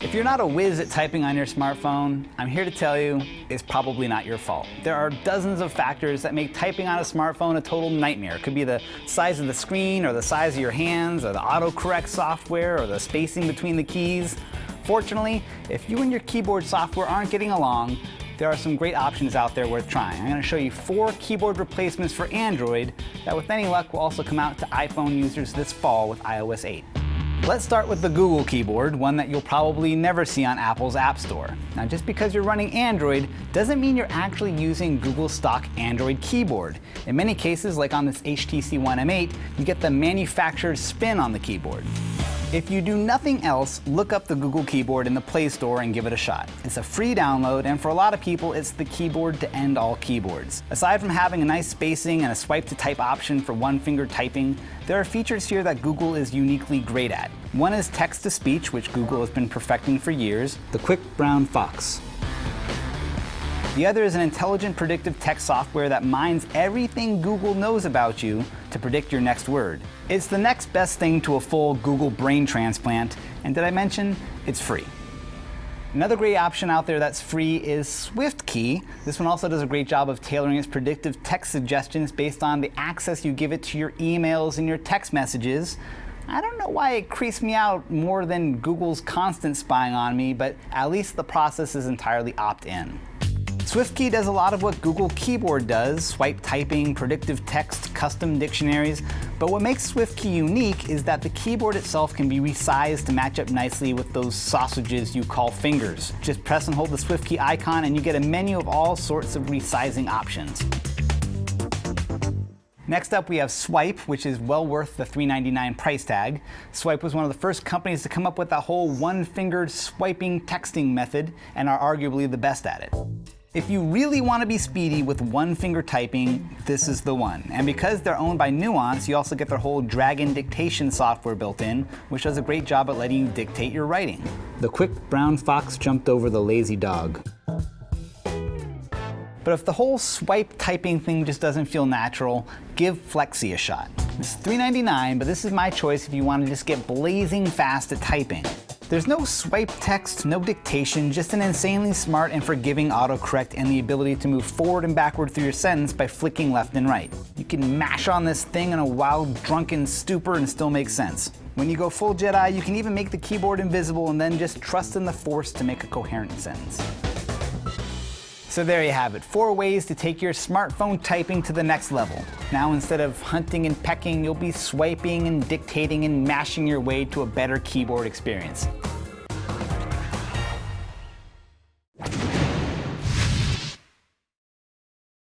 If you're not a whiz at typing on your smartphone, I'm here to tell you it's probably not your fault. There are dozens of factors that make typing on a smartphone a total nightmare. It could be the size of the screen, or the size of your hands, or the autocorrect software, or the spacing between the keys. Fortunately, if you and your keyboard software aren't getting along, there are some great options out there worth trying. I'm going to show you 4 keyboard replacements for Android that with any luck will also come out to iPhone users this fall with iOS 8. Let's start with the Google keyboard, one that you'll probably never see on Apple's App Store. Now, just because you're running Android doesn't mean you're actually using Google's stock Android keyboard. In many cases, like on this HTC One M8, you get the manufacturer's spin on the keyboard. If you do nothing else, look up the Google keyboard in the Play Store and give it a shot. It's a free download, and for a lot of people, it's the keyboard to end all keyboards. Aside from having a nice spacing and a swipe to type option for one-finger typing, there are features here that Google is uniquely great at. One is text-to-speech, which Google has been perfecting for years, the quick brown fox. The other is an intelligent predictive text software that mines everything Google knows about you to predict your next word. It's the next best thing to a full Google brain transplant, and did I mention it's free? Another great option out there that's free is SwiftKey. This one also does a great job of tailoring its predictive text suggestions based on the access you give it to your emails and your text messages. I don't know why it creeps me out more than Google's constant spying on me, but at least the process is entirely opt-in. SwiftKey does a lot of what Google Keyboard does, swipe typing, predictive text, custom dictionaries, but what makes SwiftKey unique is that the keyboard itself can be resized to match up nicely with those sausages you call fingers. Just press and hold the SwiftKey icon and you get a menu of all sorts of resizing options. Next up, we have Swipe, which is well worth the $3.99 price tag. Swipe was one of the first companies to come up with that whole one-fingered swiping texting method and are arguably the best at it. If you really want to be speedy with one-finger typing, this is the one. And because they're owned by Nuance, you also get their whole Dragon dictation software built in, which does a great job at letting you dictate your writing. The quick brown fox jumped over the lazy dog. But if the whole swipe typing thing just doesn't feel natural, give Flexi a shot. It's $3.99, but this is my choice if you want to just get blazing fast at typing. There's no swipe text, no dictation, just an insanely smart and forgiving autocorrect and the ability to move forward and backward through your sentence by flicking left and right. You can mash on this thing in a wild, drunken stupor and still make sense. When you go full Jedi, you can even make the keyboard invisible and then just trust in the Force to make a coherent sentence. So there you have it, 4 ways to take your smartphone typing to the next level. Now instead of hunting and pecking, you'll be swiping and dictating and mashing your way to a better keyboard experience.